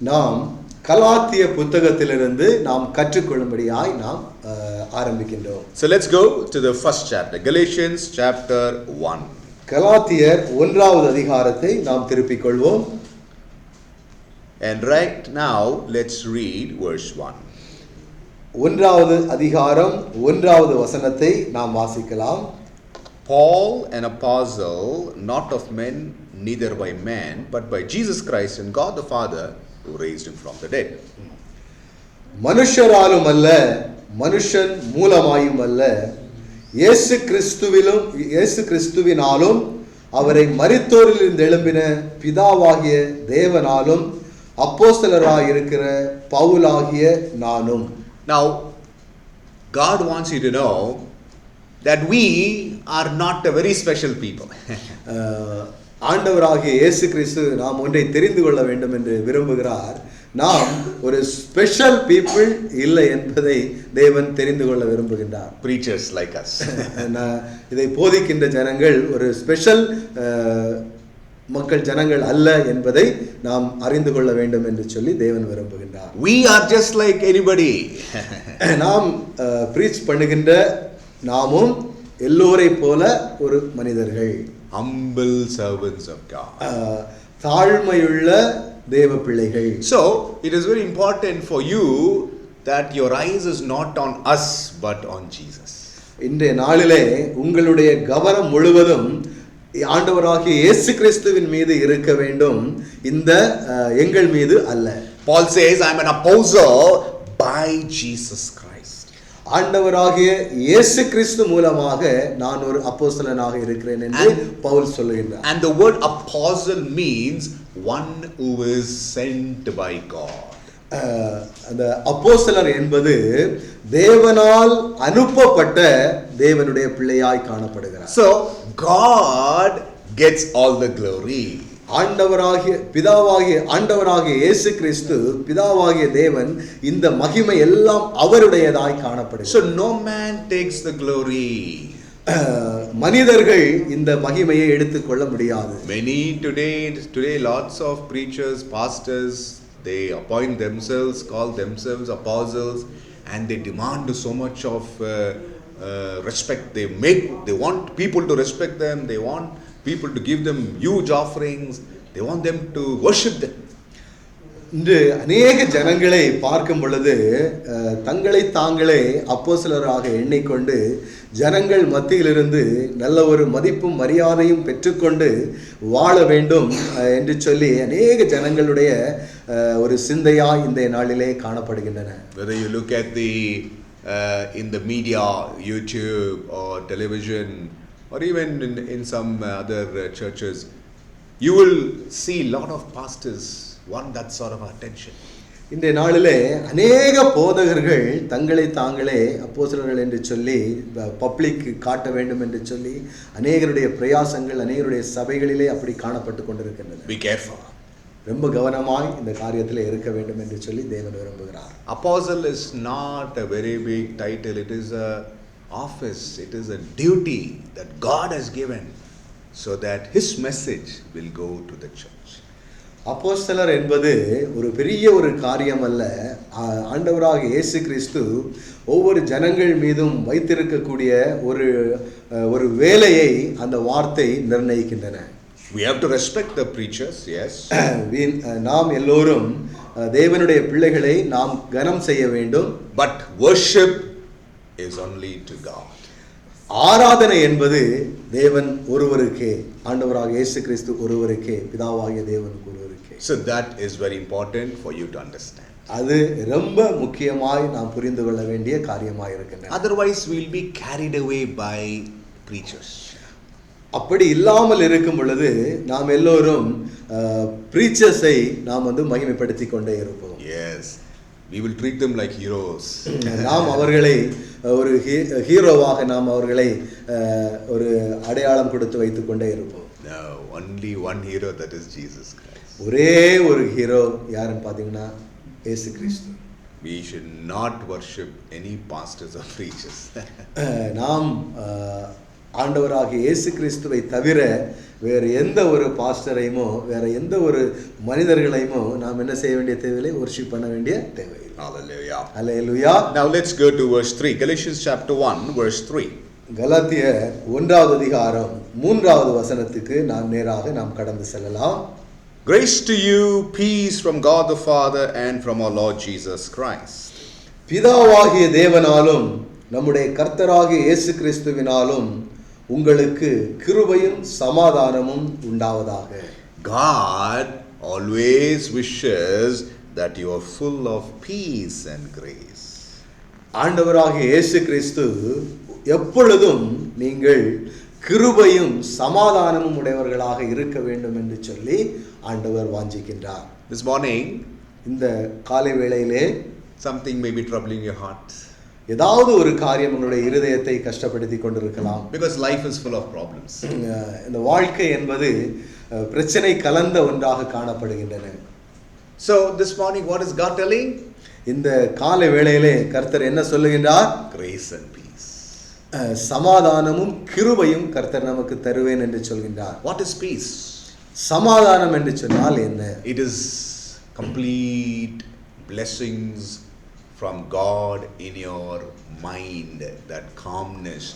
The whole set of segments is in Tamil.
நாம் கலாத்திய புத்தகத்திலிருந்து நாம் கற்றுக்கொள்ளும்படியாய் நாம் ஆரம்பிக்கின்றோம். So let's go to the first chapter, Galatians chapter 1. கலாத்தியர் 1வது அதிகாரத்தை நாம் திருப்பிக் கொள்வோம். And right now let's read verse 1. 1வது அதிகாரம் 1வது வசனத்தை நாம் வாசிக்கலாம். Paul, an apostle, not of men, neither by man, but by Jesus Christ and God the Father, who raised him from the dead. மனுஷராலும் அல்ல, மனுஷன் மூலமாயும் அல்ல, இயேசு கிறிஸ்துவினாலும் அவரை மரித்தோரிலிருந்து எழும்பின பிதாவாகிய தேவனாலும் அப்போஸ்தலராய் இருக்கிற பவுலாகிய நானும். Now God wants you to know that we are not a very special people. ஆண்டவராகிய இயேசு கிறிஸ்து நாம் ஒன்றை தெரிந்து கொள்ள வேண்டும் என்று விரும்புகிறார். நாம் ஒரு ஸ்பெஷல் பீப்புள் இல்லை என்பதை தேவன் தெரிந்து கொள்ள விரும்புகின்றார். Preachers like us. இதை போதிக்கின்ற ஜனங்கள் ஒரு ஸ்பெஷல் மக்கள் ஜனங்கள் அல்ல என்பதை நாம் அறிந்து கொள்ள வேண்டும் என்று சொல்லி தேவன் விரும்புகின்றார். We are just like anybody. நாம் பிரீச் பண்ணுகின்ற நாமும் எல்லோரை போல ஒரு மனிதர்கள். Humble servants of God. தாழ்மையுள்ள தேவ பிள்ளைகள். So it is very important for you that your eyes is not on us but on Jesus. இன்றைய நாளிலே உங்களுடைய கவனம் முழுவதும் ஆண்டவராகிய இயேசு கிறிஸ்துவின் மீது இருக்க வேண்டும், இந்த எங்கள் மீது அல்ல. Paul says, I am an apostle by Jesus Christ. ஆண்டவராகிய இயேசு கிறிஸ்து மூலமாக நான் ஒரு அப்போஸ்தலனாக இருக்கிறேன் என்று பவுல் சொல்லுகிறார். And the word apostle means one who is sent by God. அந்த அப்போஸ்தலர் என்பது தேவனால் அனுப்பப்பட்ட தேவனுடைய பிள்ளையாய் காணப்படுகிறார். So God gets all the glory. ஆண்டவராகிய இயேசு கிறிஸ்து பிதாவாகிய தேவன் இந்த மகிமை எல்லாம் அவருடையதாய் காணப்படுகிறது. So no man takes the glory. மனிதர்கள் இந்த மகிமையை எடுத்துக்கொள்ள முடியாது. Many today lots of preachers, pastors, they appoint themselves, call themselves apostles, and they demand so much of respect. They want people to respect them. They want people to give them huge offerings. They want them to worship them. இன்று அநேக ஜனங்களை பார்க்கும் பொழுது தங்களை தாங்களே அப்போஸ்தலராக எண்ணிக்கொண்டு ஜனங்கள் மத்தியிலிருந்து நல்ல ஒரு மதிப்பும் மரியாதையும் பெற்றுக்கொண்டு வாழ வேண்டும் என்று சொல்லி அநேக ஜனங்களுடைய ஒரு சிந்தையாய் இந்த நாளிலே காணப்படுகின்றன. Whether you look at in the media, YouTube or television, or even in some other churches, you will see a lot of pastors want that sort of attention. இந்த நாளிலே அநேக போதகர்கள் தங்களை தாங்களே அப்போஸ்தலர்கள் என்று சொல்லி பப்ளிக் காட்ட வேண்டும் என்று சொல்லி அநேகருடைய பிரயாசங்கள் அநேகருடைய சபைகளிலே அப்படி காணப்பட்டு கொண்டிருக்கின்றன. Be careful. ரொம்ப கவனமாய் இந்த காரியத்தில் இருக்க வேண்டும் என்று சொல்லி தேவன் விரும்புகிறார். Apostle is not a very big title. It is a office. It is a duty that God has given so that his message will go to the church. அப்போஸ்தலர் என்பது ஒரு பெரிய ஒரு காரியம் அல்ல. ஆண்டவராகிய இயேசு கிறிஸ்து ஒவ்வொரு ஜனங்கள் மீதும் வைத்திருக்கக்கூடிய ஒரு வேலையை அந்த வார்த்தை நிர்ணயிக்கின்றன. We have to respect the preachers, yes. நாம் எல்லோரும் தேவனுடைய பிள்ளைகளை நாம் கனம் செய்ய வேண்டும். But worship is only to God. ஆராதனை என்பது தேவன் ஒருவருக்கே, ஆண்டவராகிய இயேசு கிறிஸ்து ஒருவருக்கே, பிதாவாகிய தேவனுக்கு ஒருவருக்கே. So that is very important for you to understand. அது ரொம்ப முக்கியமாய் நாம் புரிந்து கொள்ள வேண்டிய காரியமாய் இருக்கின்றது. Otherwise we will be carried away by preachers. அப்படி இல்லாமல் இருக்கும் பொழுது நாம் எல்லோரும் பிரீச்சர்ஸை நாம் மகிமைப்படுத்தி கொண்டே இருப்போம். Yes, we will treat them like heroes. நாம் அவர்களை ஒரு ஹீரோவாக நாம் அவர்களை ஒரு அடையாளம் கொடுத்து வைத்துக் கொண்டே இருப்போம். No, only one hero, that is Jesus Christ. ஒரே ஒரு ஹீரோ யாருன்னு பார்த்தீங்கன்னா இயேசு கிறிஸ்து. We should not worship any pastors or preachers. நாம் ஆண்டவராகிய இயேசு கிறிஸ்துவை தவிர வேறு எந்த ஒரு பாஸ்டரையுமோ வேறு எந்த ஒரு மனிதர்களையுமோ நாம் என்ன செய்ய வேண்டிய தேவையில்லை, வொர்ஷிப் பண்ண வேண்டிய தேவையில்லை. Hallelujah. Hallelujah. Now let's go to verse 3. Galatians chapter 1 verse 3. கலாத்தியர் 1வது அதிகாரம் 3வது வசனத்துக்கு நாம் கடந்து செல்லலாம். Grace to you, peace from God the Father and from our Lord Jesus Christ. பிதாவாகிய தேவனாலும் நம்முடைய கர்த்தராகிய இயேசு கிறிஸ்துவினாலும் உங்களுக்கு கிருபையும் சமாதானமும் உண்டாவதாக. God always wishes that you are full of peace and grace. ஆண்டவராகிய இயேசு கிறிஸ்து எப்பொழுதும் நீங்கள் கிருபையும் சமாதானமும் உடையவர்களாக இருக்க வேண்டும் என்று சொல்லி ஆண்டவர் வாஞ்சிக்கின்றார். This morning, இந்த காலை வேளையிலே something may be troubling your heart. ஏதாவது ஒரு காரியம் உங்களுடைய இருதயத்தை கஷ்டப்படுத்தி கொண்டிருக்கலாம். Because life is full of problems. இந்த வாழ்க்கை என்பது பிரச்சனை கலந்த ஒன்றாக காணப்படுகின்றன. So this morning what is God telling? இந்த காலை வேளையிலே கர்த்தர் என்ன சொல்லுகின்றார்? Grace and peace. சமாதானமும் கிருபையும் கர்த்தர் நமக்கு தருவேன் என்று சொல்கின்றார். What is peace? சமாதானம் என்று சொன்னால் என்ன? It is complete blessings from God in your mind, that calmness,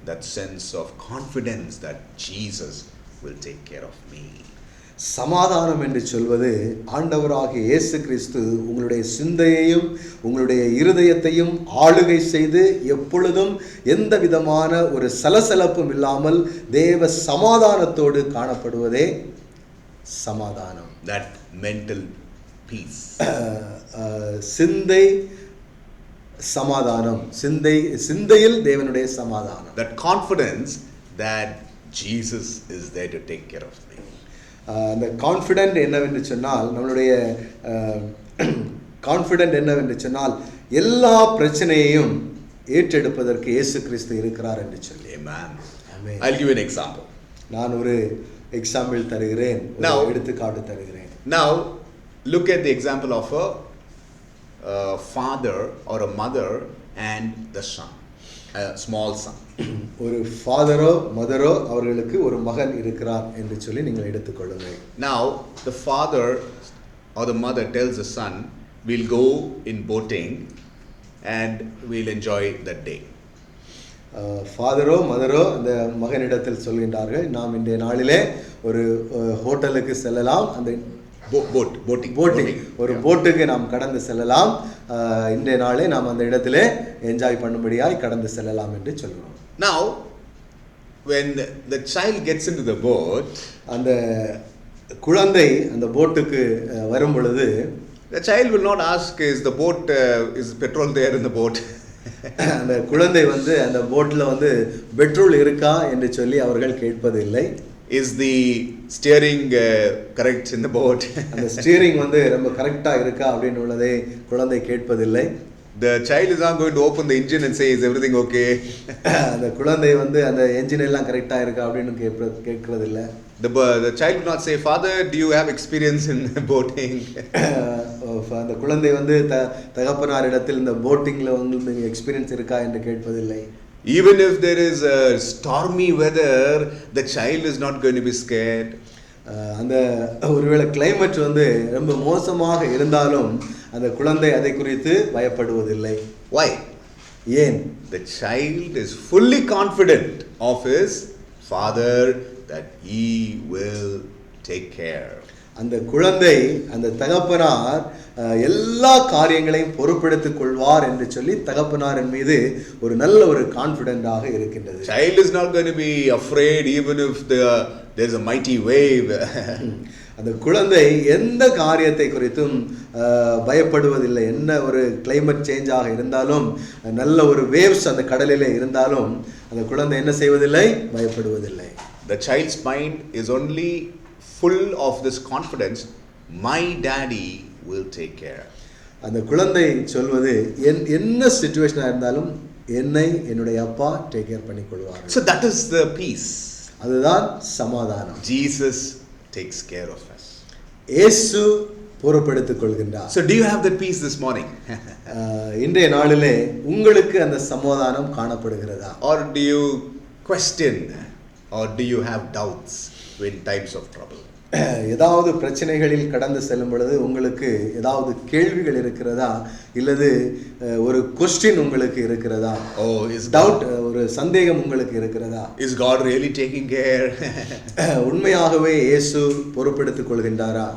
that sense of confidence that Jesus will take care of me. சமாதானம் என்று சொல்வது ஆண்டவராகிய இயேசு கிறிஸ்து உங்களுடைய சிந்தையையும் உங்களுடைய இருதயத்தையும் ஆளுகை செய்து எப்பொழுதும் எந்த விதமான ஒரு சலசலப்பும் இல்லாமல் தேவ சமாதானத்தோடு காணப்படுவதே சமாதானம். That mental peace. சிந்தை சமாதானம், சிந்தையில் தேவனுடைய சமாதானம். That confidence that Jesus is there to take care of me. அந்த கான்ஃபிடென்ட் என்னவென்று சொன்னால் நம்மளுடைய கான்ஃபிடென்ட் என்னவென்று சொன்னால் எல்லா பிரச்சனையையும் ஏற்றெடுப்பதற்கு இயேசு கிறிஸ்து இருக்கிறார் என்று சொல்லி. Amen. Amen. I'll give you an example. நான் ஒரு எக்ஸாம்பிள் தருகிறேன், ஒரு எடுத்துக்காட்டு தருகிறேன். Now look at the example of a father or a mother and the son, a small son. ஒரு ஃபாதரோ மதரோ அவர்களுக்கு ஒரு மகன் இருக்கிறார் என்று சொல்லி நீங்கள் எடுத்துக்கொள்ளுங்கள். Now the father or the mother tells the son, we'll go in boating and we'll enjoy that day. ஃபாதரோ மதரோ அந்த மகனிடத்தில் சொல்கின்றார்கள், நாம் இன்றைய நாளிலே ஒரு ஹோட்டலுக்கு செல்லலாம், அந்த போட்டிங் ஒரு போட்டுக்கு நாம் கடந்து செல்லலாம், இன்றைய நாளே நாம் அந்த இடத்திலே என்ஜாய் பண்ணும்படியாய் கடந்து செல்லலாம் என்று சொல்கிறோம். Now when the child gets into the boat, அந்த குழந்தை அந்த போட்டுக்கு வரும் பொழுது the child will not ask, is the boat is petrol there in the boat? அந்த குழந்தை வந்து அந்த போட்ல வந்து பெட்ரோல் இருக்கா என்று சொல்லி அவர்கள் கேட்பதில்லை. Is the steering correct in the boat? அந்த ஸ்டீரிங் வந்து ரொம்ப கரெக்டா இருக்கா அப்படின்னு உள்ளதை குழந்தை கேட்பதில்லை. The child is not going to open the engine and say, is everything okay? அந்த குழந்தை வந்து அந்த என்ஜின் எல்லாம் கரெக்டா இருக்கா அப்படின்னு கேட்கறதில்லை. The child will not say, Father, do you have experience in boating? அந்த குழந்தை வந்து தகப்பனாரிடத்தில் இந்த போட்டிங்ல வந்து எக்ஸ்பீரியன்ஸ் இருக்கா என்று கேட்பதில்லை. Even if there is a stormy weather, the child is not going to be scared. அந்த ஒருவேளை கிளைமேட் வந்து ரொம்ப மோசமாக இருந்தாலும் அந்த குழந்தை அதை குறித்து பயப்படுவதில்லை. Why? ஏன்? The child is fully confident of his father that he will take care. அந்த குழந்தை அந்த தகப்பனார் எல்லா காரியங்களையும் பொறுப்பெடுத்துக் கொள்வார் என்று சொல்லி தகப்பனாரின் மீது ஒரு நல்ல ஒரு கான்ஃபிடென்ட்டாக இருக்கின்றது. Child is not going to be afraid even if there is a mighty wave. அந்த குழந்தை எந்த காரியத்தை குறித்தும் பயப்படுவதில்லை. என்ன ஒரு கிளைமேட் சேஞ்சாக இருந்தாலும், நல்ல ஒரு வேவ்ஸ் அந்த கடலிலே இருந்தாலும் அந்த குழந்தை என்ன செய்வதில்லை, பயப்படுவதில்லை. The child's mind is only full of this confidence, my daddy will take care. அந்த குழந்தை சொல்வது என்ன சிச்சுவேஷனா இருந்தாலும் என்னை என்னுடைய அப்பா டேக் கேர் பண்ணிக்கொள்வார். So that is the peace. அதுதான் சமாதானம். Jesus takes care of us. இயேசு பொறுப்பெடுத்துக் கொள்கின்றார். So do you have that peace this morning? இன்றைய நாளிலே உங்களுக்கு அந்த சமாதானம் காணப்படுகிறதா? Or do you question or do you have doubts in times of trouble? ஏதாவது பிரச்சனைகளில் கடந்து செல்லும் பொழுது உங்களுக்கு ஏதாவது கேள்விகள் இருக்கிறதா இல்லது ஒரு கொஸ்டின் உங்களுக்கு இருக்கிறதா? டவுட், ஒரு சந்தேகம் உங்களுக்கு இருக்கிறதா? Is God really taking care? உண்மையாகவே இயேசு பொறுப்பெடுத்துக் கொள்கின்றாரா?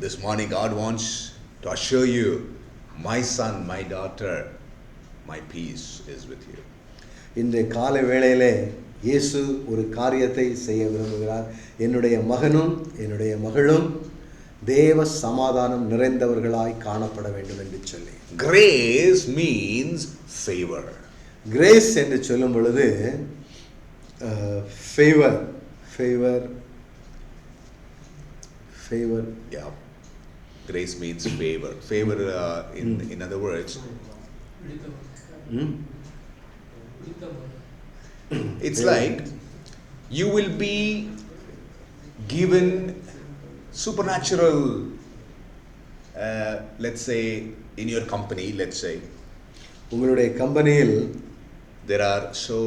This morning God wants to assure you, my son, my daughter, my peace is with you. இந்த காலை வேளையிலே இயேசு ஒரு காரியத்தை செய்ய விரும்புகிறார். என்னுடைய மகனும் என்னுடைய மகளும் தேவ சமாதானம் நிறைந்தவர்களாய் காணப்பட வேண்டும் என்று சொல்லி. Grace means favor. கிரேஸ் என்று சொல்லும் பொழுது favour favour favour Yeah. Grace means favor. Favor in other words, it's like you will be given supernatural, let's say in your company, let's say உங்களுடைய கம்பெனியில் there are, so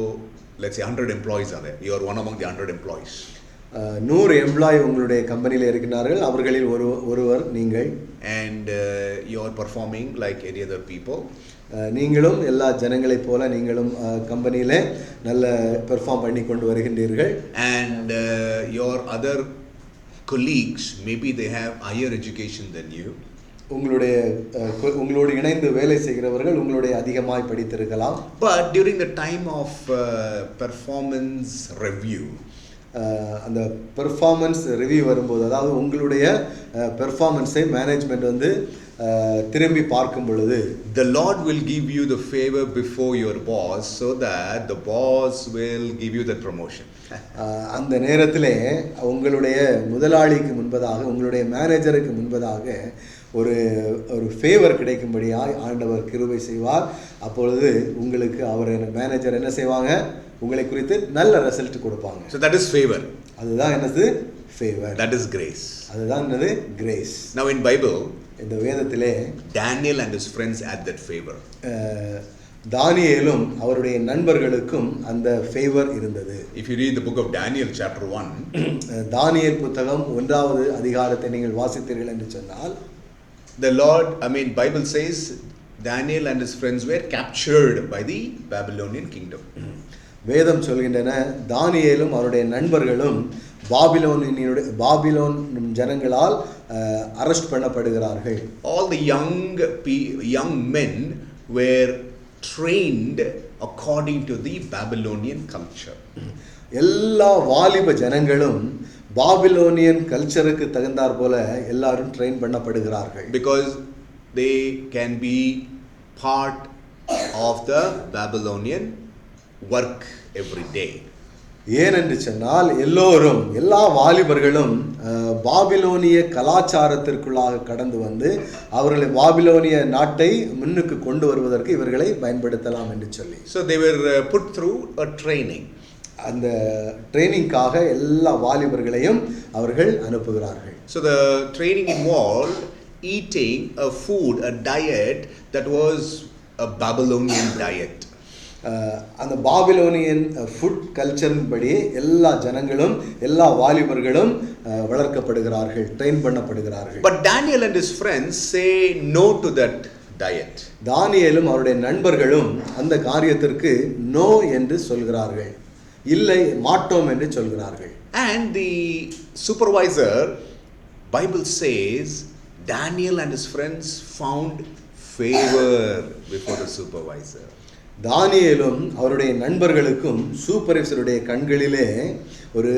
let's say 100 employees are there. You are one among the 100 employees. 100 employee உங்களுடைய கம்பெனியில் இருக்கிறார்கள். அவர்களில் ஒருவர் நீங்கள். And you are performing like any other people. நீங்களும் எல்லா ஜனங்களைப் போல நீங்களும் கம்பெனியில் நல்ல பெர்ஃபார்ம் பண்ணி கொண்டு வருகின்றீர்கள். And your other colleagues, maybe they have higher education than you. உங்களோடு இணைந்து வேலை செய்கிறவர்கள் உங்களுடைய அதிகமாய் படித்திருக்கலாம். But during the time of performance review, அந்த பெர்ஃபார்மன்ஸ் ரிவ்யூ வரும்போது, அதாவது உங்களுடைய பெர்ஃபார்மன்ஸை மேனேஜ்மெண்ட் திரும்பி பார்க்கும் பொழுது, the Lord will give you the favor before your boss so that the boss will give you the promotion. அந்த நேரத்திலே உங்களுடைய முதலாளிக்கு முன்பதாக, உங்களுடைய மேனேஜருக்கு முன்பதாக ஒரு ஃபேவர் கிடைக்கும்படியாய் ஆண்டவர் கிருபை செய்வார். அப்பொழுது உங்களுக்கு அவர் மேனேஜர் என்ன செய்வாங்க, உங்களை குறித்து நல்ல ரிசல்ட் கொடுப்பாங்க. So that is favor. அதுதான் என்னது? ஃபேவர். That is grace. அதுதான் என்னது? கிரேஸ். Now in Bible, இந்த வேதத்திலே Daniel and his friends had that favor. தானியேலும் அவருடைய நண்பர்களுக்கும் அந்த ஃபேவர் இருந்தது. If you read the book of Daniel chapter 1, தானியேல் புத்தகம் 1வது அதிகாரத்தை நீங்கள் வாசித்தீர்கள் என்று சொன்னால், the Lord, Bible says Daniel and his friends were captured by the Babylonian kingdom. வேதம் சொல்கின்றன, தானியேலும் அவருடைய நண்பர்களும் பாபிலோன் ஜனங்களால் அரெஸ்ட் பண்ணப்படுகிறார்கள். All the young men were trained according to the Babylonian culture. எல்லா வாலிப ஜனங்களும் பாபிலோனியன் கல்ச்சருக்கு தகுந்தாற் போல எல்லாரும் train பண்ணப்படுகிறார்கள். Because they can be part of the Babylonian work every day. ஏனென்று சொன்னால் எல்லோரும், எல்லா வாலிபர்களும் பாபிலோனிய கலாச்சாரத்திற்குள்ளாக கடந்து வந்து அவர்களை பாபிலோனிய நாட்டை முன்னுக்கு கொண்டு வருவதற்கு இவர்களை பயன்படுத்தலாம் என்று சொல்லி. So they were put through a training. அந்த ட்ரைனிங்காக எல்லா வாலிபர்களையும் அவர்கள் அனுப்புகிறார்கள். So the training involved eating a food, a diet that was a Babylonian diet. அந்த பாபிலோனியன் ஃபுட் கல்ச்சரின் படி எல்லா ஜனங்களும், எல்லா வாலிபர்களும் வளர்க்கப்படுகிறார்கள், train பண்ணப்படுகிறார்கள். But Daniel and his friends say no to that diet. தானியேலும் அவருடைய நண்பர்களும் அந்த காரியத்திற்கு நோ என்று சொல்கிறார்கள், இல்லை மாட்டோம் என்று சொல்கிறார்கள். And the supervisor, Bible says, Daniel and his friends found favor before the supervisor. தானியேலும் அவருடைய நண்பர்களுக்கும் சூப்பர்வைசருடைய கண்களிலே ஒரு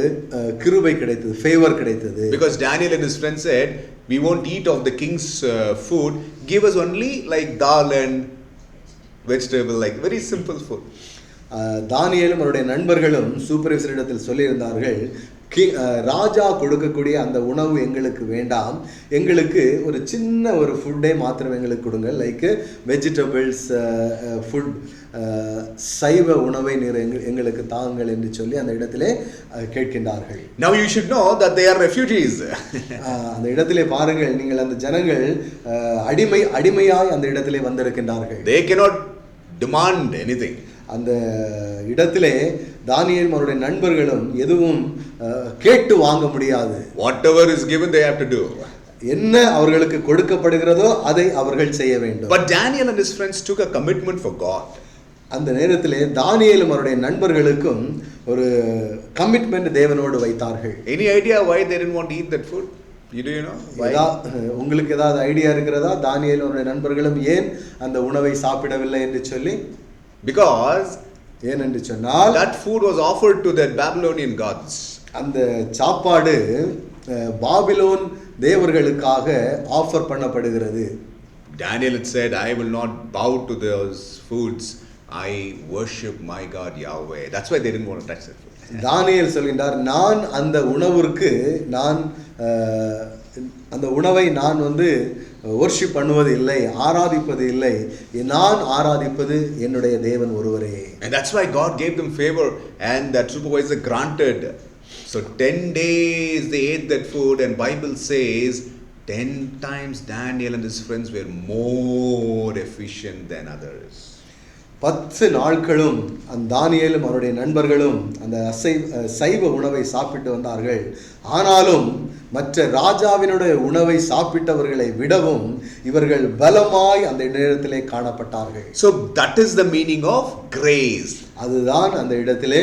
கிருபை கிடைத்தது, ஃபேவர் கிடைத்தது. Because Daniel and his friends said, we won't eat of the king's food, give us only like dal and vegetable, like very simple food. தானியேலும் அவருடைய நண்பர்களும் சூப்பர்வைசரிடத்தில் சொல்லியிருந்தார்கள், ராஜா கொடுக்கக்கூடிய அந்த உணவு எங்களுக்கு வேண்டாம், எங்களுக்கு ஒரு சின்ன ஒரு ஃபுட்டே மாத்திரம் எங்களுக்கு கொடுங்க, லைக் வெஜிடபிள்ஸ் ஃபுட், சைவ உணவை நீர் எங்களுக்கு தாங்கள் என்று சொல்லி அந்த இடத்திலே கேட்கின்றார்கள். Now you should know that they are refugees. அந்த இடத்திலே பாருங்கள், நீங்கள் அந்த ஜனங்கள் அடிமையாய் அந்த இடத்திலே வந்திருக்கின்றார்கள். They cannot demand anything. அந்த இடத்திலே தானியேலும் அவருடைய நண்பர்களும் எதுவும் கேட்டு வாங்க முடியாது. Whatever is given they have to do. என்ன அவர்களுக்கு கொடுக்கப்படுகிறதோ அதை அவர்கள் செய்ய வேண்டும். But Daniel and his friends took a commitment for God. அந்த நேரத்திலே தானியேலும் அவருடைய நண்பர்களுக்கும் ஒரு கமிட்மெண்ட் தேவனோடு வைத்தார்கள். Any idea why they didn't want to eat that food? Do you know why? உங்களுக்கு ஏதாவது ஐடியா இருக்கிறதா தானியேலும் அவருடைய நண்பர்களும் ஏன் அந்த உணவை சாப்பிடவில்லை என்று சொல்லி? Because ஏன் என்று சொன்னால் that food was offered to the Babylonian gods. அந்த சாப்பாடு பாபிலோன் தேவர்களுக்காக ஆஃபர் பண்ணப்படுகிறது. Daniel had said, I will not bow to those foods. I worship my God Yahweh. That's why they didn't want to touch that food. தானியேல் சொல்கின்றார், நான் அந்த உணவிற்கு அந்த உணவை நான் வொர்ஷிப் பண்ணுவது இல்லை, ஆராதிப்பது இல்லை. நான் ஆராதிப்பது என்னுடைய தேவன் ஒருவரே. And that's why God gave them favor and that supervisor granted. So 10 days they ate that food and Bible says 10 times Daniel and his friends were more efficient than others. 10 நாட்களும் அந்த தானியேலும் அவருடைய நண்பர்களும் அந்த சைவ உணவை சாப்பிட்டு வந்தார்கள். ஆனாலும் மற்ற ராஜாவினுடைய உணவை சாப்பிட்டவர்களை விடவும் இவர்கள் பலமாய் அந்த நேரத்திலே காணப்பட்டார்கள். So that is the meaning of grace. அதுதான் அந்த இடத்திலே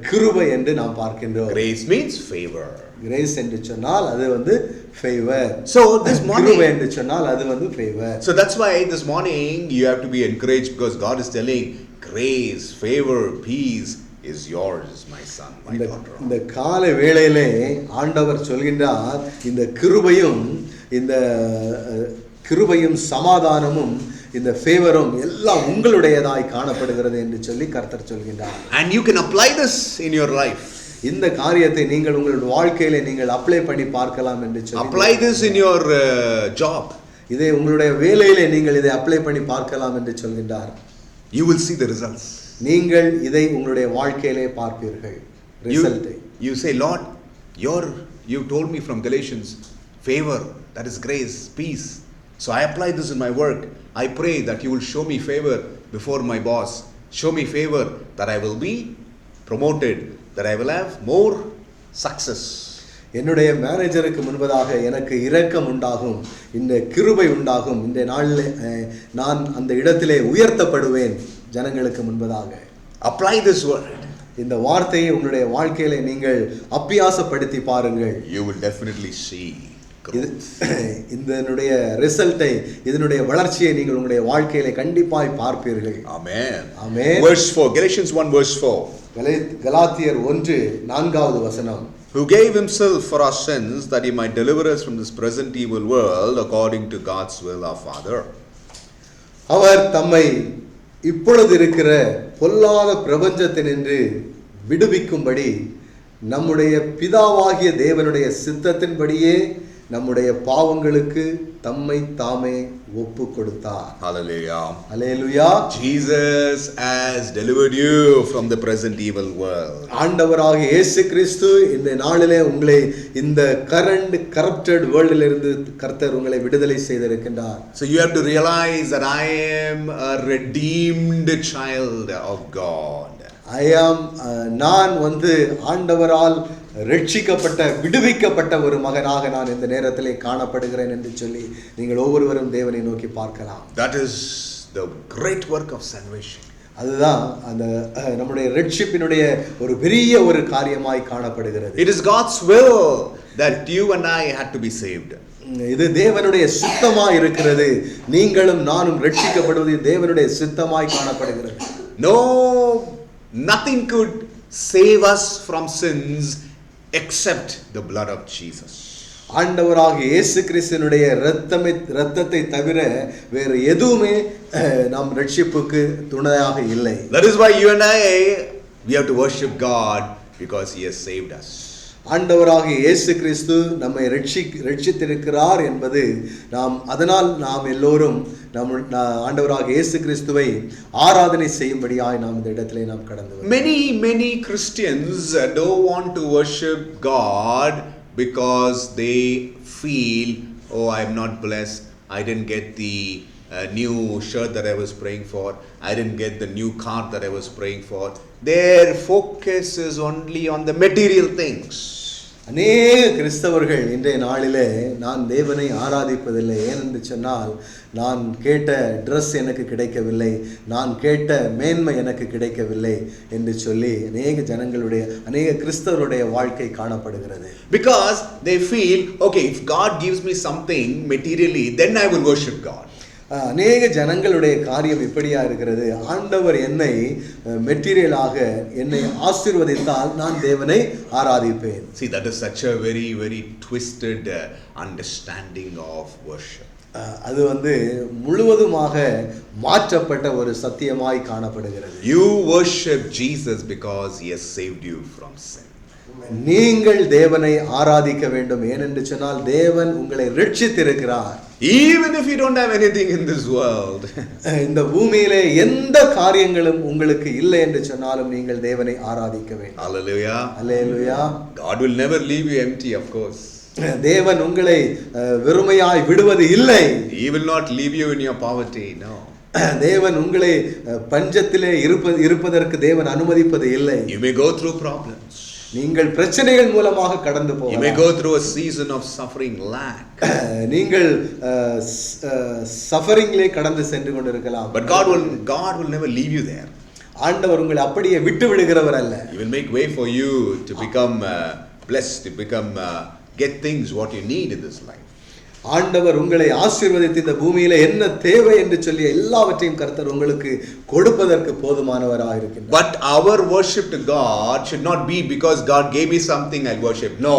கிருபை என்று நாம் பார்க்கின்றோம். Grace means favor. கிரேஸ் என்று சொன்னால் அது ஃபேவர். So this morning கிருபை என்று சொன்னால் அது favour. So that's why this morning you have to be encouraged because God is telling grace, favor, peace is yours, my son, my daughter. இந்த கால வேளையிலே ஆண்டவர் சொல்கின்றார், இந்த கிருபையும் சமாதானமும் இந்த ஃபேவரும் எல்லாம் உங்களுடையதாய் காணப்படுகிறது என்று சொல்லி கர்த்தர் சொல்கின்றார். And you can apply this in your life. இந்த காரியத்தை நீங்கள் உங்களுடைய வாழ்க்கையிலே நீங்கள் அப்ளை பண்ணி பார்க்கலாம் என்று சொல்லி. Apply this in your job. இதை உங்களுடைய வேலையிலே நீங்கள் இதை அப்ளை பண்ணி பார்க்கலாம் என்று சொல்கின்றார். You will see the results. நீங்கள் இதை உங்களுடைய வாழ்க்கையிலே பார்ப்பீர்கள் ரிசல்ட்டை. You say, Lord, you told me from Galatians, favor, that is grace, peace. So I apply this in my work. I pray that you will show me favor before my boss. Show me favor that I will be promoted, that I will have more success. என்னுடைய மேனேஜருக்கு முன்பதாக எனக்கு இரக்கம் உண்டாகும், இந்த கிருபை உண்டாகும், இந்த நாளில் நான் அந்த இடத்திலே உயர்த்தப்படுவேன் ஜனங்களுக்கு முன்பதாக. Apply this word. இந்த வார்த்தையை உங்களுடைய வாழ்க்கையிலே நீங்கள் அபியாசப்படுத்தி பாருங்கள். You will definitely see இதனுடைய ரிசல்ட்டை, இதனுடைய வளர்ச்சியை நீங்கள் உங்களுடைய வாழ்க்கையிலே கண்டிப்பாய் பார்ப்பீர்கள். Amen. Amen. Verse 4, Galatians 1 verse 4. கலாத்தியர் 1:4 வசனம். Who gave himself for our sins that he might deliver us from this present evil world according to God's will, our Father. அவர் தம்மை இப்பொழுது இருக்கிற பொல்லாத பிரபஞ்சத்தினின்று விடுவிக்கும்படி நம்முடைய பிதாவாகிய தேவனுடைய சித்தத்தின்படியே நம்முடைய பாவங்களுக்கு தம்மை தாமே ஒப்பு கொடுத்தார். Hallelujah. Hallelujah. Jesus has delivered you from the present evil world. ஆண்டவராகிய இயேசு கிறிஸ்து இந்த நாளிலே உங்களை இந்த corrupted world இருந்து கர்த்தர் உங்களை விடுதலை செய்திருக்கின்றார். So you have to realize that I am a redeemed child of God. நான் ஆண்டவரால் ரட்சிக்கப்பட்ட விடுவிக்கப்பட்ட ஒரு மகனாக நான் இந்த நேரத்திலே காணப்படுகிறேன் என்று சொல்லி நீங்கள் ஒவ்வொருவரும் தேவனை நோக்கி பார்க்கலாம். That is the great work of salvation. அதுதான் அந்த நம்முடைய ரட்சிப்பினுடைய ஒரு பெரிய ஒரு காரியமாய் காணப்படுகிறது. It is God's will that you and I had to be saved. இது தேவனுடைய சித்தமாய் இருக்கிறது. நீங்களும் நானும் ரட்சிக்கப்படுவது தேவனுடைய சித்தமாய் காணப்படுகிறது. No, nothing could save us from sins except the blood of Jesus. ஆண்டவராகிய இயேசு கிறிஸ்துவினுடைய இரத்தத்தை தவிர வேறு எதுவுமே நம் ரட்சிப்புக்கு துணையாக இல்லை. That is why you and I, we have to worship God because he has saved us. ஆண்டவராகிய இயேசு கிறிஸ்து நம்மை ரட்சித்திருக்கிறார் என்பது அதனால் நாம் எல்லோரும் ஆண்டவராகிய இயேசு கிறிஸ்துவை ஆராதனை செய்யும்படியாய் நாம் இந்த இடத்திலே நாம் கடந்து வந்தோம். Many Christians don't want to worship God because they feel, oh, I am not blessed, I didn't get the new shirt that I was praying for. I didn't get the new car that I was praying for. Their focus is only on the material things. அநேக கிறிஸ்தவர்கள் இன்றைய நாளிலே நான் தேவனை ஆராதிப்பதில்லை, ஏனென்று சொன்னால் நான் கேட்ட ட்ரெஸ் எனக்கு கிடைக்கவில்லை, நான் கேட்ட மேன்மை எனக்கு கிடைக்கவில்லை என்று சொல்லி அநேக கிறிஸ்தவருடைய வாழ்க்கை காணப்படுகிறது. Because they feel, okay, if God gives me something materially, then I will worship God. அநேக ஜனங்களுடைய காரியம் இப்படியா இருக்கிறது, ஆண்டவர் என்னை மெட்டீரியலாக என்னை ஆசீர்வதித்தால் நான் தேவனை ஆராதிப்பேன். See, that is such a very, very twisted understanding of worship. அது முழுவதுமாக மாற்றப்பட்ட ஒரு சத்தியமாய் காணப்படுகிறது. You worship Jesus because he has saved you from sin. நீங்கள் தேவனை ஆராதிக்க வேண்டும், ஏனென்று சொன்னால் தேவன் உங்களை ரட்சித்திருக்கிறார். Even if you don't have anything in this world, இந்த பூமியிலே எந்த காரியங்களும் உங்களுக்கு இல்லை என்று சொன்னாலும் நீங்கள் தேவனை ஆராதிக்க வேண்டும். Hallelujah. Hallelujah. God will never leave you empty, of course. தேவன் உங்களை வெறுமையாய் விடுவது இல்லை. He will not leave you in your poverty, no. தேவன் உங்களை பஞ்சத்திலே இருப்பதற்கு தேவன் அனுமதிப்பது இல்லை. You may go through problems. நீங்கள் பிரச்சனைகள் மூலமாக கடந்து போகலாம். You may go through a season of suffering, lack. நீங்கள் சஃபரிங்லே கடந்து சென்று கொண்டிருக்கலாம். But God will never leave you there. ஆண்டவர் உங்களை அப்படியே விட்டு விடுகிறவர் அல்ல. He will make way for you to become blessed, to become get things what you need in this life. ஆண்டவர் உங்களை ஆசீர்வதித்து இந்த பூமியில என்ன தேவை என்று சொல்லி எல்லாவற்றையும் கர்த்தர் உங்களுக்கு கொடுப்பதற்கு போதுமானவராக இருக்கிறார். But our worship to God should not be because God gave me something I worship. No,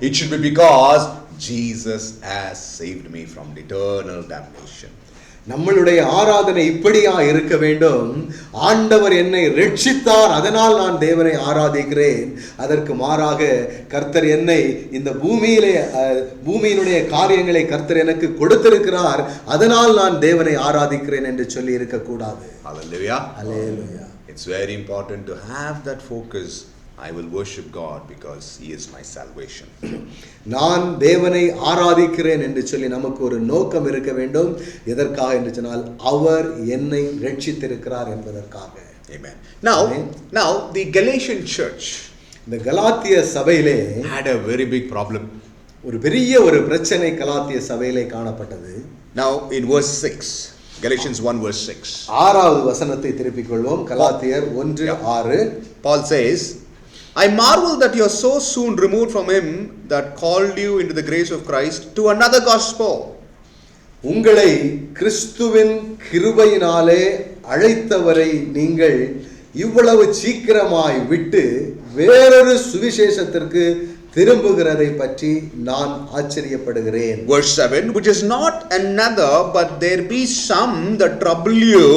it should be because Jesus has saved me from eternal damnation. நம்மளுடைய ஆராதனை இப்படியா இருக்க வேண்டும், ஆண்டவர் என்னை ரட்சித்தார் அதனால் நான் தேவனை ஆராதிக்கிறேன். அதற்கு மாறாக கர்த்தர் என்னை இந்த பூமியினுடைய காரியங்களை கர்த்தர் எனக்கு கொடுத்திருக்கிறார் அதனால் நான் தேவனை ஆராதிக்கிறேன் என்று சொல்லி இருக்க கூடாது. Hallelujah. Hallelujah. It's very important to have that focus. I will worship God because he is my salvation. நான் தேவனை ஆராதிக்கிறேன் என்று சொல்லி நமக்கு ஒரு நோக்கம் இருக்க வேண்டும். எதற்காக என்று சொன்னால் அவர் என்னை ரட்சித்திருக்கிறார் என்பதற்காக. Amen. Now the Galatian church, இந்த கலாத்திய சபையிலே had a very big problem. ஒரு பெரிய ஒரு பிரச்சனை கலாத்திய சபையிலே காணப்பட்டது. Now in verse 6, Galatians 1 verse 6. ஆறாவது வசனத்தை திருப்பிக் கொள்வோம். கலாத்தியர் 1:6. Paul says, I marvel that you are so soon removed from him that called you into the grace of Christ to another gospel. உங்களை கிறிஸ்துவின் கிருபையினாலே அழைத்தவரை நீங்கள் இவ்வளவு சீக்கிரமாய் விட்டு வேறொரு சுவிசேஷத்திற்கு திரும்புகிறதை பற்றி நான் ஆச்சரியப்படுகிறேன். Verse 7, which is not another, but there be some that trouble you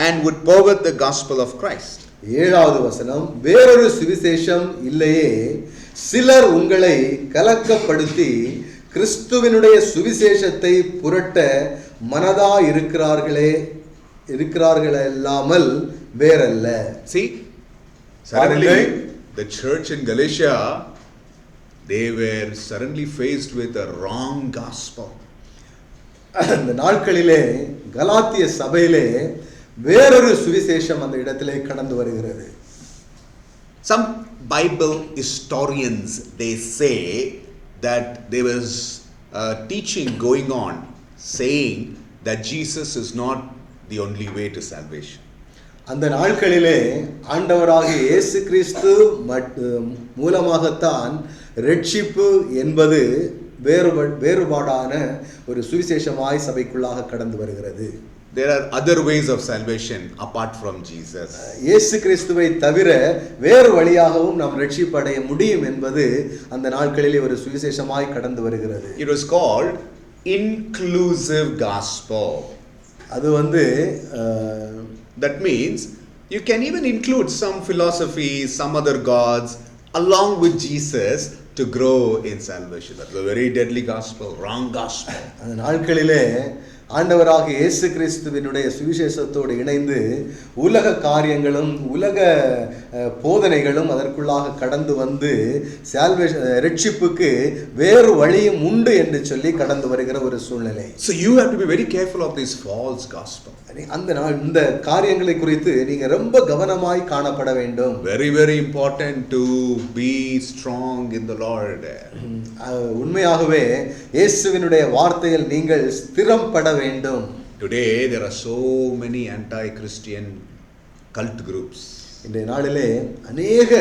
and would pervert the gospel of Christ. ஏழாவது வசனம், வேறொரு சுவிசேஷம் இல்லையே, சிலர் உங்களை கலக்கப்படுத்தி கிறிஸ்துவினுடைய சுவிசேஷத்தை புரட்ட மனதா இருக்கிறார்களல்லாமல் வேறல்ல. See, suddenly the church in Galatia, they were suddenly faced with a wrong gospel. அந்த நாட்களிலே கலாத்திய சபையிலே வேறொரு சுவிசேஷம் அந்த இடத்திலே கடந்து வருகிறது. Some Bible historians, they say that there was a teaching going on saying that Jesus is not the only way to salvation. அந்த நாட்களிலே ஆண்டவராகிய இயேசு கிறிஸ்து மூலமாகத்தான் ரட்சிப்பு என்பது வேறுபாடான ஒரு சுவிசேஷமாய் சபைக்குள்ளாக கடந்து வருகிறது. There are other ways of salvation apart from Jesus. இயேசு கிறிஸ்துவை தவிர வேறு வழியாகவும் நாம் ரட்சிப்பு அடைய முடியும் என்பது அந்த நாட்களிலே ஒரு சுவிசேஷமாய் கடந்து வருகிறது. It was called inclusive gospel. அது that means you can even include some philosophies, some other gods along with Jesus to grow in salvation. That's a very deadly gospel, wrong gospel. அந்த நாட்களிலே ஆண்டவராக இயேசு கிறிஸ்துவினுடைய சுவிசேஷத்தோடு இணைந்து உலக காரியங்களும் உலக போதனைகளும் அதற்குள்ளாக கடந்து வந்து ரட்சிப்புக்கு வேறு வழியும் உண்டு என்று சொல்லி கடந்து வருகிற ஒரு சூழ்நிலை. So you have to be very careful of this false gospel. இந்த காரியங்களை குறித்து நீங்க ரொம்ப கவனமாய் காணப்பட வேண்டும். Very very important to be strong in the Lord. உண்மையாகவே இயேசுவினுடைய வார்த்தையில் நீங்கள் ஸ்திரம்பட வேண்டும். Today there are so many anti-Christian cult groups. இன்றைய நாளிலே அநேக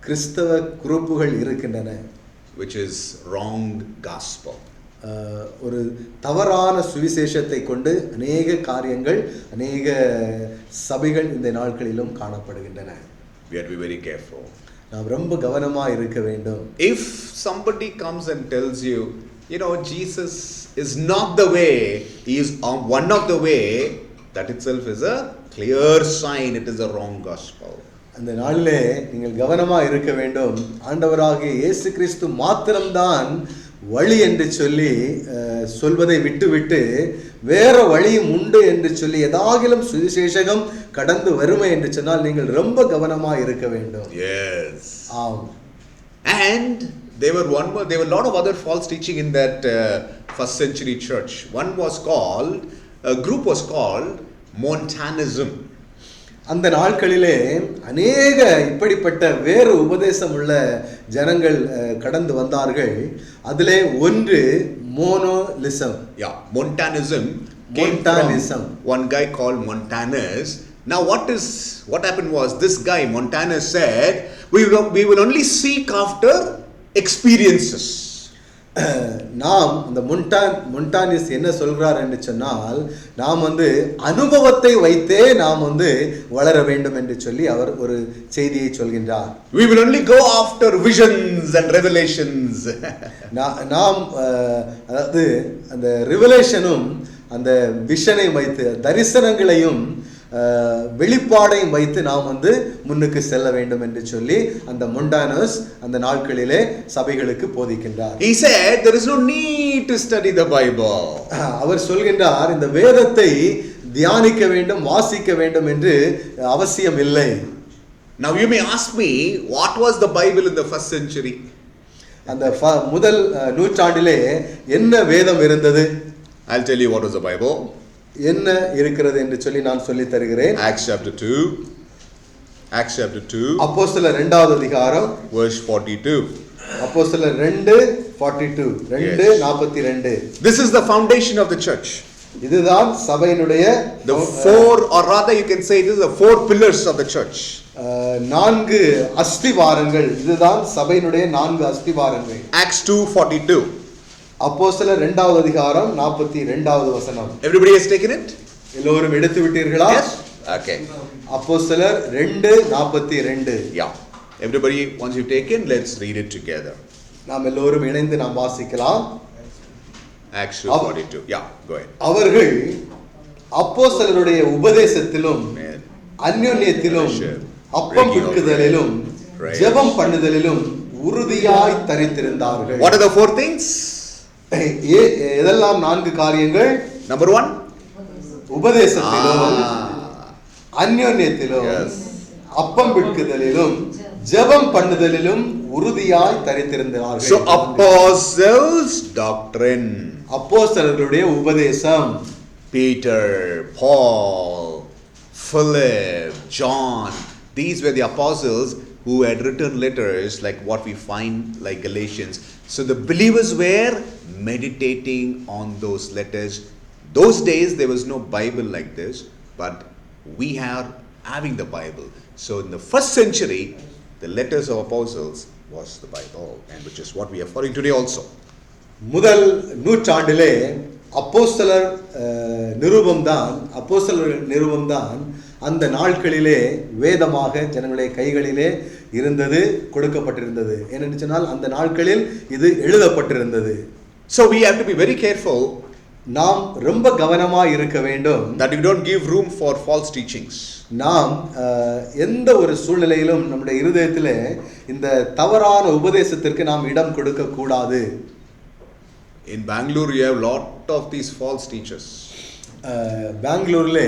கிறிஸ்தவ குரூப்புகள் இருக்கின்றன. Which is wrong gospel. ஒரு தவறான சுவிசேஷத்தை கொண்டு அநேக காரியங்கள் அநேக சபைகள் இந்த நாட்களிலும் காணப்படுகின்றன. We have to be very careful. நாம் ரொம்ப கவனமா இருக்க வேண்டும். If somebody comes and tells you, Jesus is not the way, he is one of the way, that itself is a clear sign it is a wrong gospel. அந்த நாளிலே நீங்கள் கவனமா இருக்க வேண்டும். ஆண்டவராகிய இயேசு கிறிஸ்து மாத்திரம்தான் வழி என்று சொல்லி சொல்வதை விட்டுவிட்டு வேற வழியும் உண்டு என்று சொல்லி ஏதாகிலும் சுவிசேஷகம் கடந்து வருமை என்று சொன்னால் நீங்கள் ரொம்ப கவனமா இருக்க வேண்டும். Yes. ஆம். And there were a lot of other false teaching in that first century church. A group was called Montanism. அந்த நாட்களிலே அநேக இப்படிப்பட்ட வேறு உபதேசம் உள்ள ஜனங்கள் கடந்து வந்தார்கள். அதிலே ஒன்று மோனோலிசம். Montanism. One guy called Montanus. Now what happened was, this guy Montanus said, we will only seek after experiences. நாம் இந்த மொன்டானிஸ் என்ன சொல்கிறார் என்று சொன்னால், நாம் அனுபவத்தை வைத்தே நாம் வளர வேண்டும் என்று சொல்லி அவர் ஒரு செய்தியை சொல்கின்றார். We will only go after visions and revelations. நாம் அதாவது அந்த ரிவலேஷனும் அந்த விஷனை வைத்து தரிசனங்களையும் வெளிப்பாடையும் வைத்து நாம் முன்னுக்கு செல்ல வேண்டும் என்று சொல்லி அந்த மொன்டானஸ் அந்த நாட்களிலே சபைகளுக்கு போதிக்கின்றார். He said there is no need to study the Bible. அவர் சொல்கின்றார், இந்த வேதத்தை தியானிக்க வேண்டும், வாசிக்க வேண்டும் என்று அவசியம் இல்லை. Now you may ask me, what was the Bible in the first century? அந்த முதல் நூற்றாண்டிலே என்ன வேதம் இருந்தது? I'll tell you what was the Bible. என்ன இருக்கிறது என்று சொல்லி நான் சொல்லி தருகிறேன். Acts chapter 2. அப்போஸ்தலர் 2வது அதிகாரம் verse 42. அப்போஸ்தலர் 2:42 2:42. This is the foundation of the church. இதுதான் சபையினுடைய the four, or rather you can say this is the four pillars of the church. நான்கு அஸ்திவாரங்கள். இதுதான் சபையினுடைய நான்கு அஸ்திவாரங்கள். Acts 2:42. அப்போஸ்தலர் 2வது அதிகாரம் 42வது வசனம். Everybody has taken it? எல்லோரும் எடுத்து விட்டீர்களா? Yes. Okay. அப்போஸ்தலர் 2:42. Yeah. Everybody, once you've taken, let's read it together. நாம் எல்லோரும் இணைந்து நாம் வாசிக்கலாம். Acts 2:42. Yeah, go ahead. அவர்கள் அப்போஸ்தலருடைய உபதேசத்திலும் அந்யோன்யத்திலும் அப்பம் பிட்குதலிலும் ஜெபம் பண்ணுதலிலும் உறுதியாய் தரித்திருந்தார்கள். What are the four things? இதெல்லாம் நான்கு காரியங்கள். Number 1, உபதேசத்திலும் அந்யோன்யத்திலும் அப்பம் பிட்குதலிலும் ஜெபம் பண்ணுதலிலும் உறுதியாய் தரித்திருந்தார்கள். So apostles' doctrine. அப்போஸ்தலர்களுடைய உபதேசம். Peter, Paul, Philip, John, these were the apostles who had written letters like what we find like Galatians. So the believers were meditating on those letters. Those days there was no Bible like this, but we are having the Bible. So in the first century, the letters of apostles was the Bible, and which is what we are following today also. முதல் நூற்றாண்டிலே அப்போஸ்தலர் நிருபம்தான் அந்த நாட்களிலே வேதமாக ஜனங்களுடைய கைகளிலே இருந்தது, கொடுக்கப்பட்டிருந்தது. ஏனென்று சொன்னால் அந்த நாட்களில் இது எழுதப்பட்டிருந்தது. So we have to be very careful. நாம் ரொம்ப கவனமாக இருக்க வேண்டும். That you don't give room for false teachings. நாம் எந்த ஒரு சூழ்நிலையிலும் நம்முடைய இருதயத்திலே இந்த தவறான உபதேசத்திற்கு நாம் இடம் கொடுக்க கூடாது. In Bangalore, you have lot of these false teachers. பெங்களூர்ல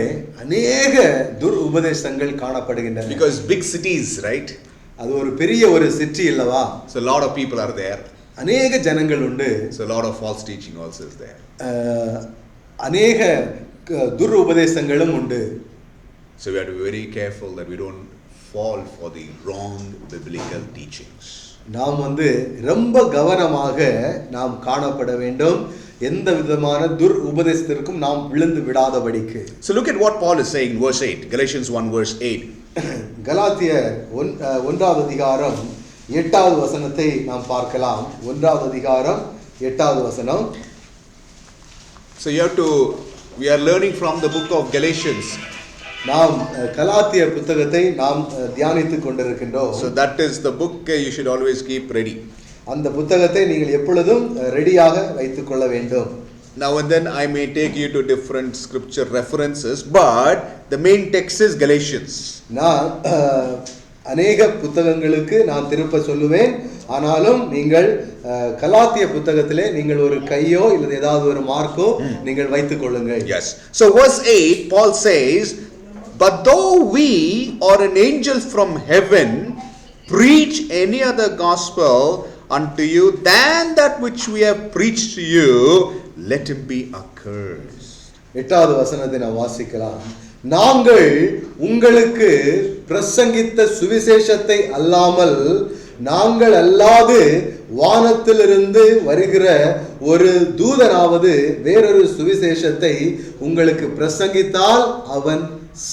அநேக துர் உபதேசங்கள் காணப்படுகின்றன. Because big cities, right? அது ஒரு பெரிய ஒரு சிட்டி இல்லவா? So a lot of people are there. அநேக ஜனங்கள் உண்டு. So a lot of false teaching also is there. அநேக துர் உபதேசங்களும் உண்டு. So we have to be very careful that we don't fall for the wrong biblical teachings. நாம் ரொம்ப கவனமாக நாம் காணப்பட வேண்டும். எந்த விதமான துர் உபதேசத்திற்கும் நாம் விழுந்து விடாதபடிக்கு. So look at what Paul is saying in verse 8, Galatians 1 verse 8. கலாத்தியர் 1வது அதிகாரம் 8வது வசனத்தை நாம் பார்க்கலாம். 1வது அதிகாரம் 8வது வசனம். So we are learning from the book of Galatians. நாம் கலாத்திய புத்தகத்தை நாம் தியானித்துக் கொண்டிருக்கின்றோம். So that is the book you should always keep ready. அந்த புத்தகத்தை நீங்கள் எப்பொழுதும் ரெடியாக வைத்துக் கொள்ள வேண்டும். Now and then I may take you to different scripture references, but the main text is Galatians. நான் அநேக புத்தகங்களுக்கு நான் திருப்ப சொல்லுவேன். ஆனாலும் நீங்கள் கலாத்திய புத்தகத்திலே நீங்கள் ஒரு கையோ இல்ல ஏதாவது ஒரு மார்க்கோ நீங்கள் வைத்துக் கொள்ளுங்கள். Yes. So verse 8 Paul says, but though we or an angel from heaven preach any other gospel unto you than that which we have preached to you, let him be accursed. 8வது வசனத்தை நாம் வாசிக்கலாம். நாங்கள் உங்களுக்கு பிரசங்கித்த சுவிசேஷத்தை அல்லாமல் நாங்கள் அல்லாது வானத்திலிருந்து வருகிற ஒரு தூதனாவது வேறொரு சுவிசேஷத்தை உங்களுக்கு பிரசங்கித்தால் அவன்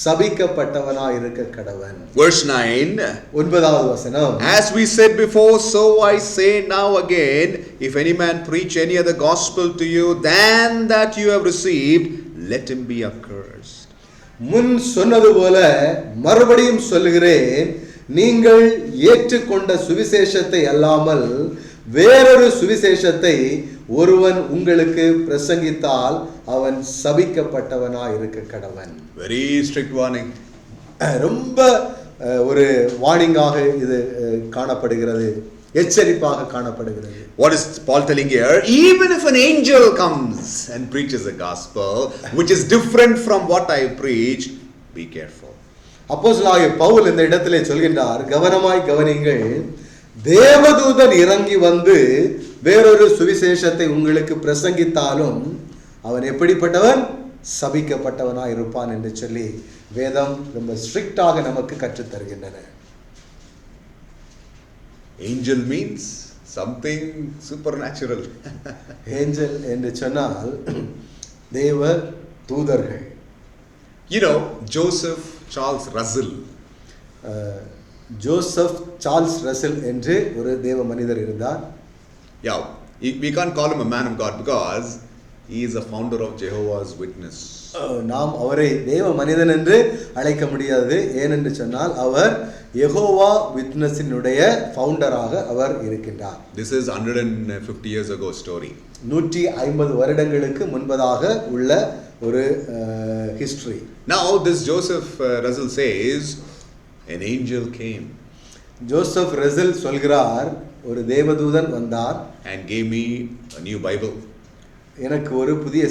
சபிக்கப்பட்டவனாய் இருக்க கடவன். Verse 9 9வது வசனம். As we said before, so I say now again, if any man preach any other gospel to you than that you have received, let him be accursed. முன் சொன்னது போல மறுபடியும் சொல்லுகிறேன், நீங்கள் ஏற்றுக்கொண்ட சுவிசேஷத்தை அல்லாமல் வேறொரு சுவிசேஷத்தை ஒருவன் உங்களுக்கு பிரசங்கித்தால் அவன் சபிக்கப்பட்டவனாய் இருக்க கடவன். Very strict warning. ரொம்ப ஒரு வார்னிங்காக இது காணப்படுகிறது, எச்சரிப்பாக காணப்படுகிறது. What is Paul telling here? Even if an angel comes and preaches a gospel which is different from what I preach, be careful. அப்போஸ்தலனாகிய பவுல் இந்த இடத்திலே சொல்கின்றார், கவனமாய் கவனிங்கள், தேவதூதன் இறங்கி வந்து வேறொரு சுவிசேஷத்தை உங்களுக்கு பிரசங்கித்தாலும் அவன் எப்படிப்பட்டவன்? சபிக்கப்பட்டவனாய் இருப்பான் என்று சொல்லி வேதம் ரொம்ப ஸ்ட்ரிக்டாக நமக்கு கற்றுத் தருகின்றன. Angel means something supernatural. Angel என்று சொன்னால் தேவ தூதர்கள். You know, Joseph Charles Russell. Joseph Charles Russell என்று ஒரு தேவ மனிதர் இருந்தார். Yeah, we can't call him a man of God because he is a founder of Jehovah's Witness. நாம் அவரை தேவ மனிதன் என்று அழைக்க முடியாது. ஏனென்று சொன்னால் அவர் யெகோவா விட்னஸினுடைய ஃபவுண்டராக அவர் இருக்கின்றார். This is 150 years ago story. 150 வருடங்களுக்கு முன்பதாக உள்ள ஒரு history. Now this Joseph Russell says an angel came. Joseph Russell சொல்கிறார், ஒரு தேவதூதன் வந்தார் and gave me a new Bible. எனக்கு ஒரு புதிய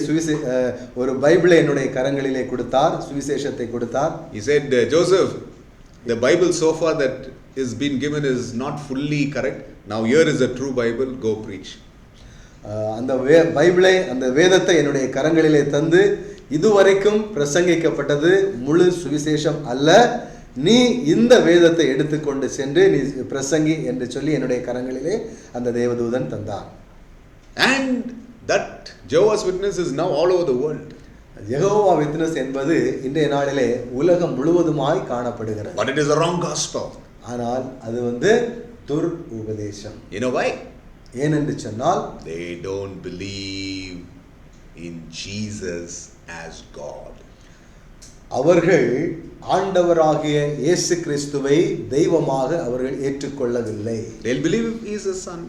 ஒரு பைபிளை என்னுடைய கரங்களிலே கொடுத்தார், சுவிசேஷத்தை கொடுத்தார். He said, Joseph, the Bible so far that is been given is not fully correct. Now here is a true Bible, go preach. அந்த பைபிளை, அந்த வேதத்தை என்னுடைய கரங்களிலே தந்து இதுவரைக்கும் பிரசங்கிக்கப்பட்டது முழு சுவிசேஷம் அல்ல, நீ இந்த வேதத்தை எடுத்துக்கொண்டு சென்று நீ பிரசங்கி என்று சொல்லி என்னுடைய கரங்களிலே அந்த தேவதூதன் தந்தார். And that Jehovah's Witness is now all over the world. Jehovah witness என்பது இன்றைய நாளிலே உலகம் முழுவதுமாய் காணப்படுகிறது. But it is a wrong gospel. ஆனால் அது துர் உபதேசம். You know why? ஏனென்று சொன்னால் they don't believe in Jesus as God. அவர்கள் ஆண்டவராகிய இயேசு கிறிஸ்துவை தெய்வமாக அவர்கள் ஏற்றுக்கொள்ளவில்லை. They'll believe he is a son.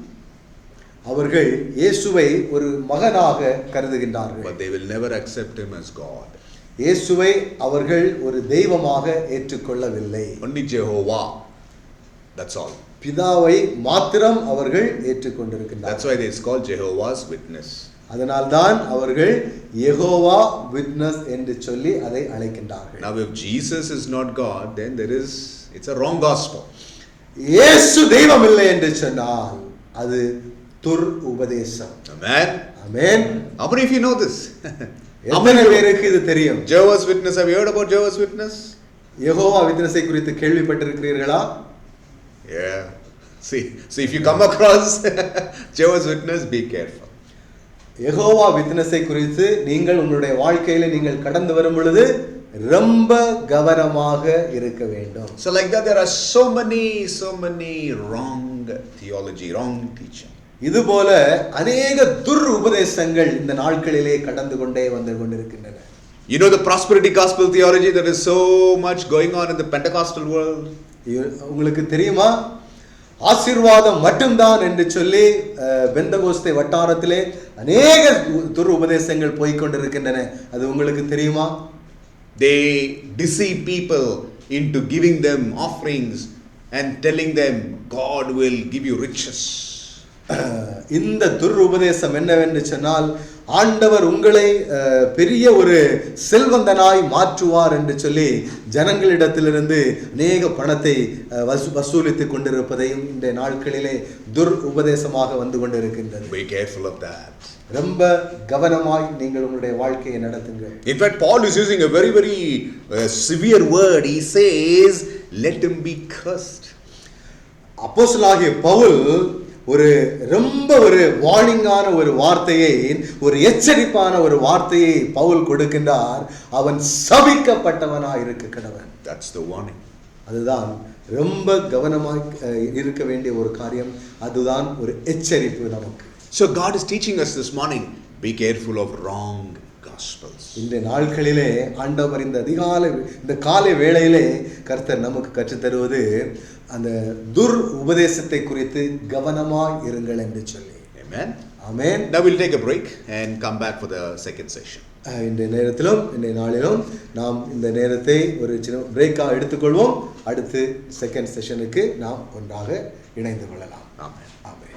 அவர்கள் இயேசுவை ஒரு மகனாக கருதுகின்றார்கள். But they will never accept him as God. இயேசுவை அவர்கள் ஒரு தெய்வமாக ஏற்றுக்கொள்ளவில்லை. Only Jehovah. That's all. பிதாவை மாத்திரம் அவர்கள் ஏற்றுக்கொண்டிருக்கின்றார்கள். That's why it's called Jehovah's Witness. அதனால்தான் அவர்கள் யெகோவா விட்னஸ் என்று சொல்லி அதை அழைக்கின்றார்கள். Now if Jesus is not God, then it's a wrong gospel. இயேசு தெய்வம் இல்லை என்று சொன்னால் அது துர் உபதேசம். Amen. Amen. How many of you know this? எத்தனை பேருக்கு இது தெரியும்? Jehovah's Witness, have you heard about Jehovah's Witness? Jehovah விட்னஸை குறித்து கேள்விப்பட்டிருக்கிறீர்களா? Yeah. See, if you come across Jehovah's Witness, be careful. Jehovah விட்னஸை குறித்து நீங்கள் உங்களுடைய வாழ்க்கையில நீங்கள் கடந்து வரும் பொழுது ரொம்ப கவனமாக இருக்க வேண்டும். So like that there are so many wrong theology, wrong teaching. இதுபோல அநேக துர் உபதேசங்கள் இந்த நாட்களிலே கடந்து கொண்டே வந்து கொண்டிருக்கின்றன. You know the prosperity gospel theology that is so much going on in the Pentecostal world? உங்களுக்கு தெரியுமா? ஆசீர்வாதம் மட்டும்தான் என்று சொல்லி பெந்தகோஸ்தே வட்டாரத்திலே அநேக துர் உபதேசங்கள் போய் கொண்டிருக்கின்றன. அது உங்களுக்கு தெரியுமா? They deceive people into giving them offerings and telling them God will give you riches. இந்த துர் உபதேசம் என்னவென்று சொன்னால் ஆண்டவர் உங்களை பெரிய ஒரு செல்வந்தனாய் மாற்றுவார் என்று சொல்லி ஜனங்களிடத்திலிருந்து அநேக பணத்தை வசூலித்துக் கொண்டிருப்பதையும் இந்த நாட்களிலே துர் உபதேசமாக வந்து கொண்டிருக்கின்றது. Be careful of that. ரொம்ப கவனமாய் நீங்கள் உங்களுடைய வாழ்க்கையை நடத்துங்கள். In fact, Paul is using a very severe word. He says, let him be cursed. அப்போஸ்தலனாகிய பவுல் ரொம்ப வார்னிங்கான ஒரு வார்த்தையை, ஒரு எச்சரிப்பான ஒரு வார்த்தையை பவுல் கொடுக்கின்றார். அவன் சபிக்கப்பட்டவனாய் இருக்க கடவன். That's the warning. அதுதான் ரொம்ப கவனமாய் இருக்க வேண்டிய ஒரு காரியம். அதுதான் ஒரு எச்சரிப்பு நமக்கு. So God is teaching us this morning, be careful of wrong gospels. இந்த நாட்களிலே ஆண்டவர் இந்த காலை வேளையிலே கர்த்தர் நமக்கு கற்றுத் தருவது அந்த துர் உபதேசத்தை குறித்து கவனமாய் இருங்கள் என்று சொல்லி. Amen. Amen. Now we'll take a break and come back for the second session. இந்த நேரத்திலும் இந்த நாளிலும் நாம் இந்த நேரத்தை ஒரு சின்ன பிரேக்காக எடுத்துக்கொள்வோம். அடுத்து செகண்ட் செஷனுக்கு நாம் ஒன்றாக இணைந்து கொள்ளலாம். Amen. ஆமென்.